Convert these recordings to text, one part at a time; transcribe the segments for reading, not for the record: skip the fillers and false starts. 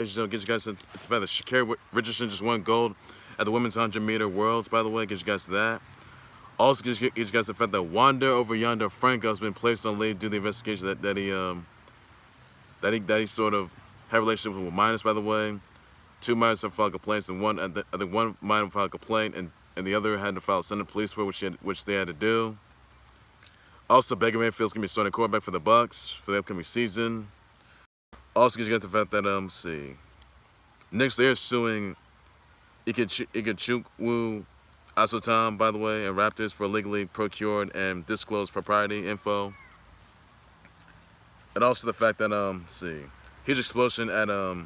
Get you guys to the fact that Sha'Carri Richardson just won gold at the women's 100-meter worlds, by the way. Get you guys to that. Also, get you guys the fact that Wander over yonder Franco has been placed on leave due to the investigation that he sort of had a relationship with minors, by the way. 2 minors have filed complaints, and I think one minor filed a complaint, and the other had to file a Senate police report, which they had to do. Also, Baker Mayfield's gonna be starting quarterback for the Bucs for the upcoming season. Also, you get the fact that Knicks, they're suing IkeChukwu Azotam, by the way, and Raptors for illegally procured and disclosed proprietary info. And also the fact that huge explosion at a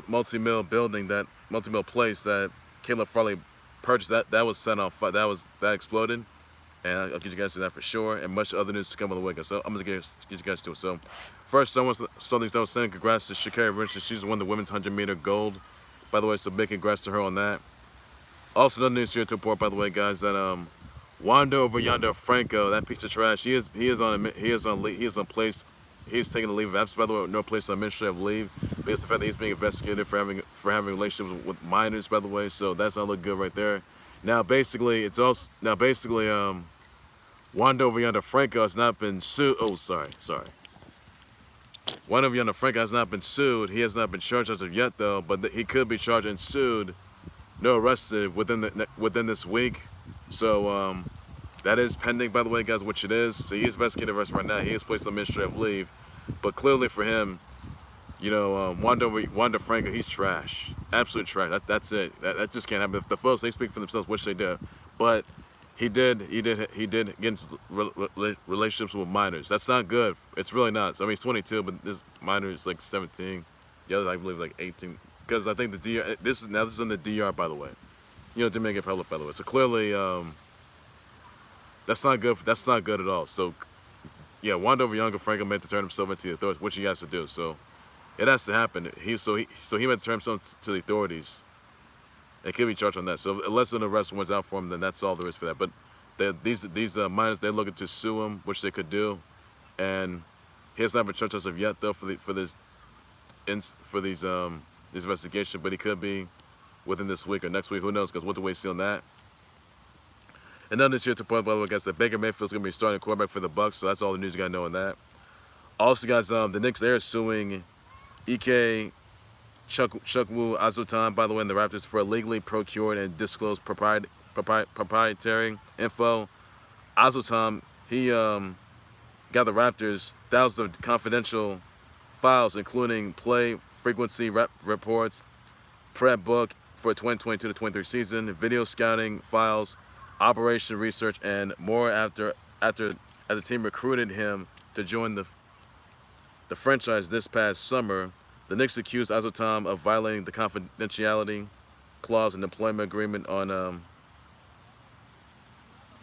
multi-mill building, that multi-mill place that Caleb Farley purchased, that was set off, that exploded. And I'll get you guys to that for sure, and much other news to come on the way. So I'm gonna get you guys to it. So first, something's done saying congrats to Sha'Carri Richardson. She's won the women's 100-meter gold, by the way. So big congrats to her on that. Also, another news here to report, by the way, guys, that Wander over yonder Franco, that piece of trash, he is taking a leave of absence, by the way, no place on administrative leave, because the fact that he's being investigated for having relationships with minors, by the way. So that's not look good right there. Now, basically, Wander over yonder Franco has not been sued. Oh, sorry. Wander over yonder Franco has not been sued. He has not been charged as of yet, though, but he could be charged and sued, no arrested within this week. So that is pending, by the way, guys, which it is. So he's investigated arrest right now. He is placed on administrative leave, but clearly for him, you know, Wander Franco, he's trash, absolute trash. That's it. That just can't happen. If the folks, they speak for themselves, which they do, but he did get into relationships with minors. That's not good. It's really not. So, I mean, he's 22, but this minor is like 17. The other, I believe, like 18. Because I think the DR. This is in the DR, by the way. You know, Dominican Republic, by the way. So clearly, that's not good. That's not good at all. So, yeah, Wander over younger Franco meant to turn himself into the authorities, which he has to do. So. It has to happen. He meant to turn himself to the authorities. And could be charged on that. So unless an arrest warrant's out for him, then that's all there is for that. But these minors, they're looking to sue him, which they could do, and he has not been charged as of yet, though, for these investigation. But he could be within this week or next week. Who knows? Because what the way see on that. And then this year to point, by the way, guys, that Baker Mayfield's gonna be starting quarterback for the Bucs. So that's all the news you gotta know on that. Also, guys, the Knicks, they're suing IkeChukwu Azotam, by the way, and the Raptors for illegally procured and disclosed proprietary info. Azotam, he got the Raptors thousands of confidential files, including play frequency reports, prep book for 2022 to 23 season, video scouting files, operation research, and more after the team recruited him to join the franchise this past summer. The Knicks accused Azotam of violating the confidentiality clause in the employment agreement on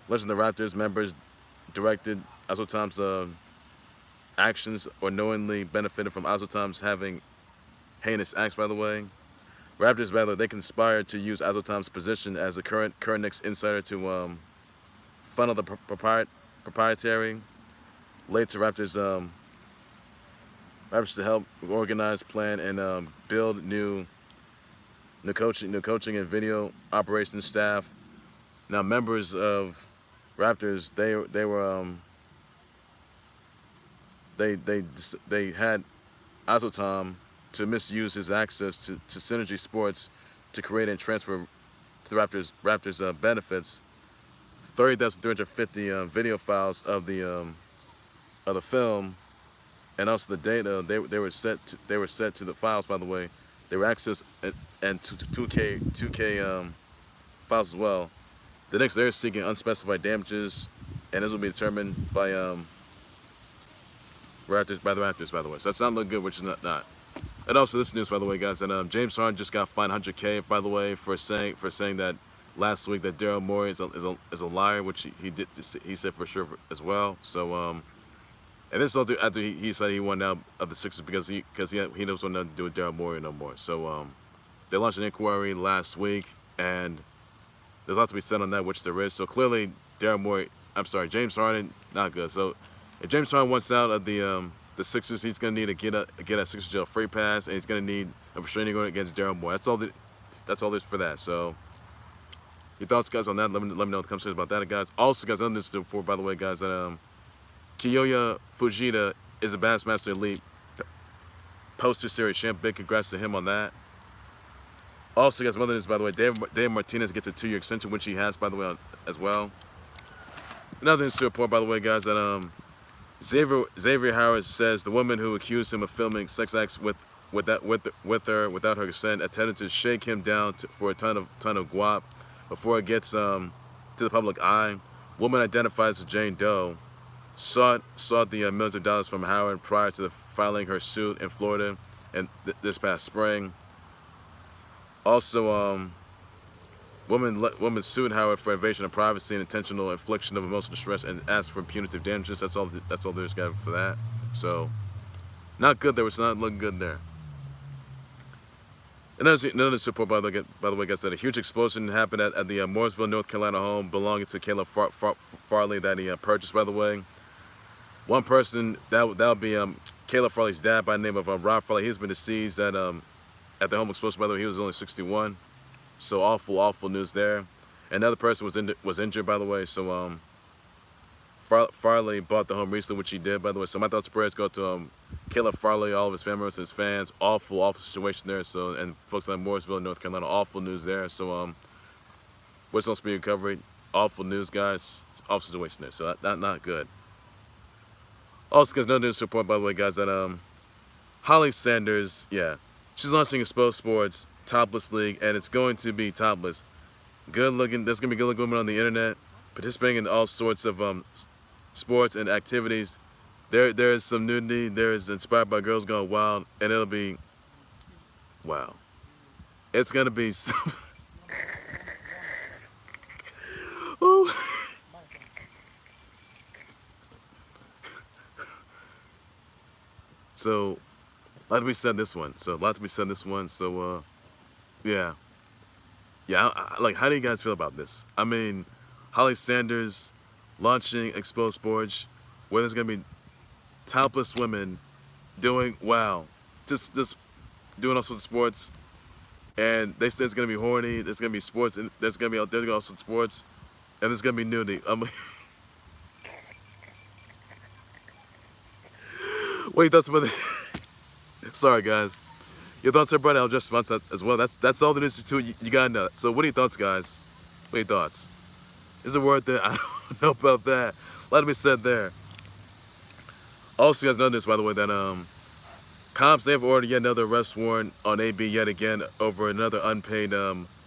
alleging the Raptors members directed Azotam's actions or knowingly benefited from Azotam's having heinous acts, by the way. Raptors, rather, they conspired to use Azotam's position as the current Knicks insider to funnel the proprietary late to Raptors to help organize, plan, and build new coaching and video operations staff. Now, members of Raptors, they had Azotam to misuse his access to Synergy Sports to create and transfer to the Raptors benefits 30,350 video files of the film. And also the data they were set to the files, by the way. They were accessed and 2K files as well. The Knicks, they're seeking unspecified damages, and this will be determined by the Raptors, by the way. So that's not looking good, which is not. And also this news, by the way, guys, that James Harden just got fined $100K, by the way, for saying that last week that Daryl Morey is a liar, which he said for sure as well. So and this is after he said he won out of the Sixers because he doesn't want nothing to do with Daryl Morey no more. So they launched an inquiry last week, and there's a lot to be said on that, which there is. So clearly James Harden, not good. So if James Harden wants out of the the Sixers, he's gonna need to get a Sixers jail free pass, and he's gonna need a restraining order against Daryl Moore. That's all there's for that. So, your thoughts, guys, on that? Let me know in the comments about that, guys. Also, guys, on this before, by the way, guys, that Kyoya Fujita is a Bassmaster Elite poster series champ. Big congrats to him on that. Also, guys, other news, by the way, Dave Martinez gets a 2-year extension, which he has, by the way, as well. Another news to report, by the way, guys, that Xavier Howard says the woman who accused him of filming sex acts with her without her consent attempted to shake him down for a ton of guap before it gets to the public eye. Woman identified as Jane Doe sought the millions of dollars from Howard prior to filing her suit in Florida and this past spring. Also, woman sued Howard for invasion of privacy and intentional infliction of emotional distress and asked for punitive damages. That's all there's got for that. So, not good there. It's not looking good there. Another support, by the way, guys, that a huge explosion happened at the Mooresville, North Carolina home belonging to Caleb Farley that he purchased, by the way. One person, that would be Caleb Farley's dad by the name of Rob Farley. He's been deceased at the home explosion, by the way. He was only 61. So awful news there. Another person was injured, by the way. So Farley bought the home recently, which he did, by the way. So my thoughts and prayers go to Caleb Farley, all of his family members, his fans. Awful situation there. So, and folks in Mooresville, North Carolina, awful news there. So wish on speedy recovery. Awful news, guys. Awful situation there. So not good. Also, guys, another news report, by the way, guys, that Holly Sanders, yeah, she's launching Exposed Sports topless league, and it's going to be topless. There's going to be good-looking women on the internet participating in all sorts of sports and activities. There is some nudity. There is inspired by girls going wild, and it'll be, wow. It's going to be some... Ooh. So, a lot to be said this one. So, yeah. Like, how do you guys feel about this? I mean, Holly Sanders launching Exposed Sports, where there's gonna be topless women doing just doing all sorts of sports, and they say it's gonna be horny. There's gonna be sports, and there's gonna be all sorts of sports, and there's gonna be nudity. I mean, what are your thoughts about this? Sorry, guys. Your thoughts, everybody. I'll just respond to that as well. That's all there is to it. You gotta know that. So, what are your thoughts, guys? What are your thoughts? Is it worth it? I don't know about that. A lot to be said there. Also, you guys know this, by the way, that cops, they have ordered yet another arrest warrant on AB yet again over another unpaid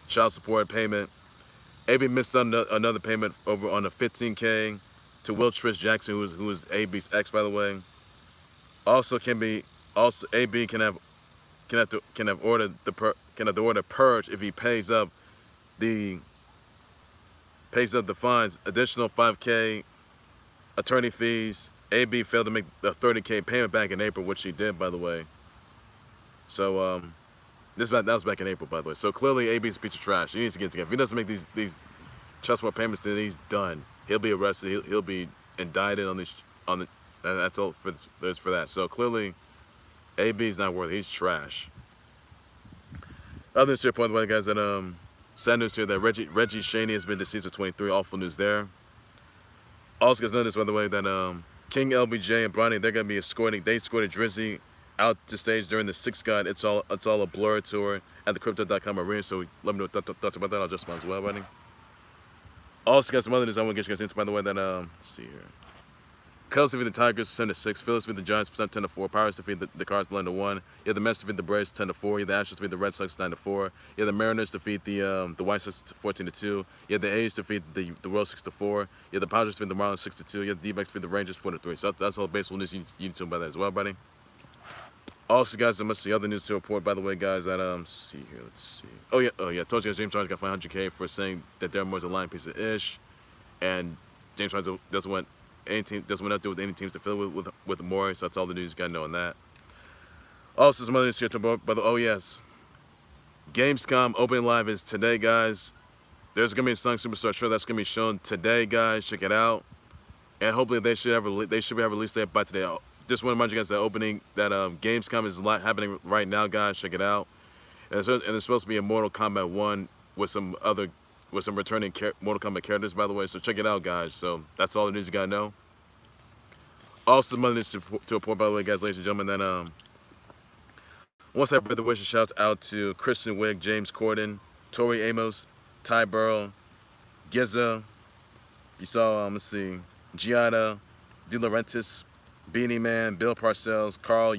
child support payment. AB missed on another payment over on a $15K to Will Trish Jackson, who is AB's ex, by the way. AB can have ordered the order purge if he pays up the fines, additional $5K attorney fees. AB failed to make the $30K payment back in April, which he did, by the way. So that was back in April, by the way. So clearly AB's a piece of trash. He needs to get together. If he doesn't make these child support payments, then he's done. He'll be arrested. He'll be indicted on the. That's all there's for that. So clearly, AB's not worth it. He's trash. Other news here, point by the guys, that sad news here that Reggie Chaney has been deceased at 23. Awful news there. Also, guys, notice by the way that King LBJ and Bronny, they're gonna be escorting. They escorted Drizzy out to stage during the Six God It's All a Blur tour at the Crypto.com arena. So let me know what thoughts about that. I'll just respond as well, buddy. Also, guys, some other news I want to get you guys into, by the way, that let's see here. Cubs defeat the Tigers 7-6. Phillies defeat the Giants 10-4. Pirates defeat the Cards 11-1. You have the Mets defeat the Braves 10-4. You have the Astros defeat the Red Sox 9-4. You have the Mariners defeat the White Sox 14-2. You have the A's defeat the Royals 6-4. You have the Padres defeat the Marlins 6-2. You have the D-backs defeat the Rangers 4-3. So that's all baseball news you need to know about that as well, buddy. Also, guys, there must be other news to report, by the way, guys, that let's see here. Oh yeah. I told you guys James Harden got $500K for saying that Darren Moore's a lying piece of ish, and James Harden doesn't want nothing to do with any teams to fill with Moore. So that's all the news you gotta know on that. Also, some other news here, yes, Gamescom opening live is today, guys. There's gonna be a Sung Superstar show that's gonna be shown today, guys. Check it out, and hopefully they should have a release date by today. just want to remind you guys that Gamescom is happening right now, guys. Check it out. And it's supposed to be a Mortal Kombat 1 with some returning Mortal Kombat characters, by the way. So check it out, guys. So that's all the news you gotta know. Also, some other news to report, by the way, guys, ladies and gentlemen. That once I brother wish a shout out to Kristen Wiig, James Corden, Tori Amos, Ty Burrell, Giza. You saw let's see, Giada, De Laurentiis, Beanie Man, Bill Parcells, Carl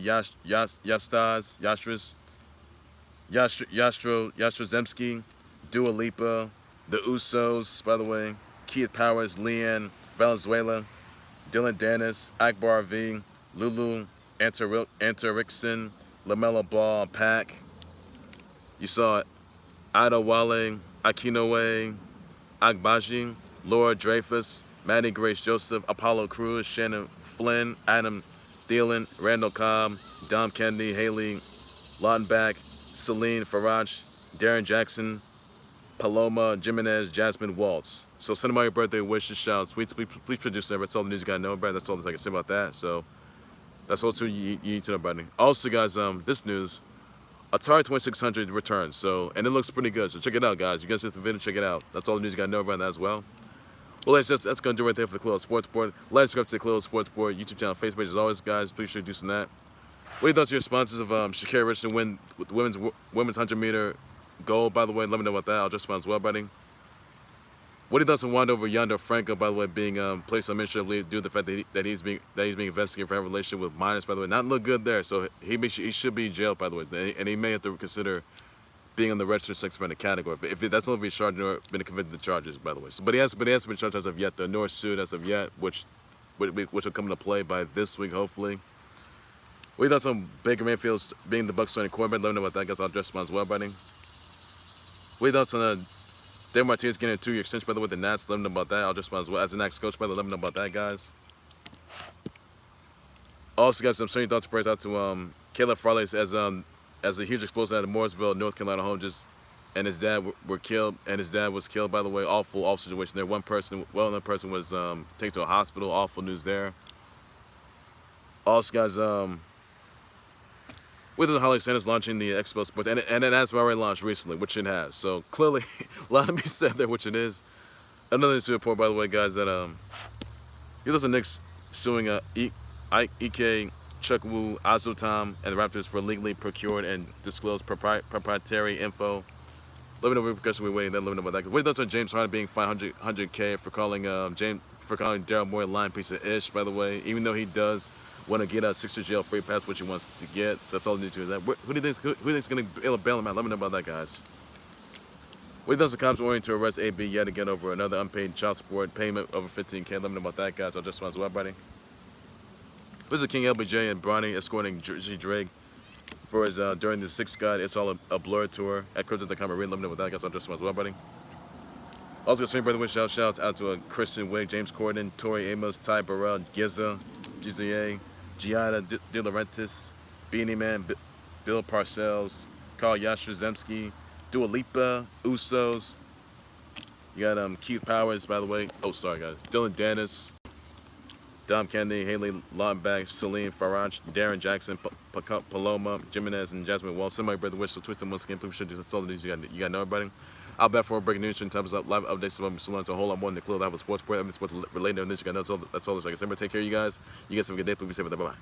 Yastrozemski, Dua Lipa, The Usos, by the way, Keith Powers, Leanne Valenzuela, Dylan Dennis, Akbar V, Lulu Antarixon, LaMelo Ball, Pac. You saw Ida Wale, Akinoue, Agbaji, Laura Dreyfus, Maddie Grace Joseph, Apollo Crews, Shannon Flynn, Adam Thielen, Randall Cobb, Dom Kennedy, Haley Lautenbach, Celine Farage, Darren Jackson, Paloma Jimenez, Jasmine Waltz. So send them all your birthday wishes, shouts, tweets. Please produce them. That's all the news you gotta know about. That's all I can say about that. So that's all you need to know about it. Also, guys, this news, Atari 2600 returns. So, and it looks pretty good. So check it out, guys. You guys see the video, check it out. That's all the news you gotta know about that as well. Well, that's gonna do it right there for the Khalil Sports Board. Like, subscribe to the Khalil Sports Board YouTube channel, Facebook page. As always, guys, please sure to do some that. What are your thoughts on your sponsors of Sha'Carri Richardson win with women's 100-meter gold? By the way, let me know about that. I'll just respond as well, buddy. What are your thoughts on Wanda over Yonder Franco? By the way, being placed on administrative leave due to the fact that he's being investigated for having a relationship with minors. By the way, not look good there. So he should be jailed. By the way, and he may have to consider being on the registered sex offender category. If that's only been charged or been convicted of the charges, by the way. So, but he hasn't been charged as of yet, though, nor sued as of yet, which will come into play by this week, hopefully. What are your thoughts on Baker Mayfield being the Bucs starting quarterback? Let me know about that, guys. I'll address mine as well, buddy. What are your thoughts on Dave Martinez getting a 2-year extension, by the way, with the Nats? Let me know about that. I'll address mine as well. As the next coach, by the way, let me know about that, guys. Also, guys, I'm sending your thoughts and prayers out to Caleb Farley as a huge explosion out of Mooresville, North Carolina home, and his dad were killed, and his dad was killed, by the way. Awful situation there. One person, well-known person, was taken to a hospital. Awful news there. Also, guys, with the Holly Sanders launching the Expo Sports, and it has already launched recently, which it has. So clearly, a lot of me said there, which it is. Another news report, by the way, guys, that the Knicks suing IkeChukwu Azotam and the Raptors for legally procured and disclosed proprietary info. Let me know what repercussions we're waiting. Then let me know about that. What are your thoughts on James Harden being fined $100K for calling Daryl Morey a lying piece of ish? By the way, even though he does want to get a 6-year jail free pass, which he wants to get. So that's all I need to do. Who do you think is going to bail him out? Let me know about that, guys. What do you think the cops wanting to arrest AB yet again over another unpaid child support payment over $15K? Let me know about that, guys. I'll just as well, buddy. This is King LBJ and Bronny escorting Jersey Drake for his during the Six God It's All a Blur tour at Crypto.com. Let me know about that, guys. I'll just as well, buddy. Also, got brother with shouts out to Kristen Wiig, James Corden, Tori Amos, Ty Burrell, Giza, GZA, Giada De Laurentiis, Beanie Man, Bill Parcells, Carl Yastrozemski, Dua Lipa, Usos. You got Keith Powers, by the way. Oh, sorry, guys. Dylan Dennis, Dom Kennedy, Haley Lautenbach, Celine Farage, Darren Jackson, Paloma Jimenez, and Jasmine Waltz. Somebody, brother, wish to twist them once again. Please should do. That's all the news you got to know, everybody. I'll bet for breaking news and times up live updates about Salon to a whole lot more than the clue. I have a sports report, sports related news you got to know. That's all I can say. Take care of you guys. You guys have a good day. Please be safe. Bye bye.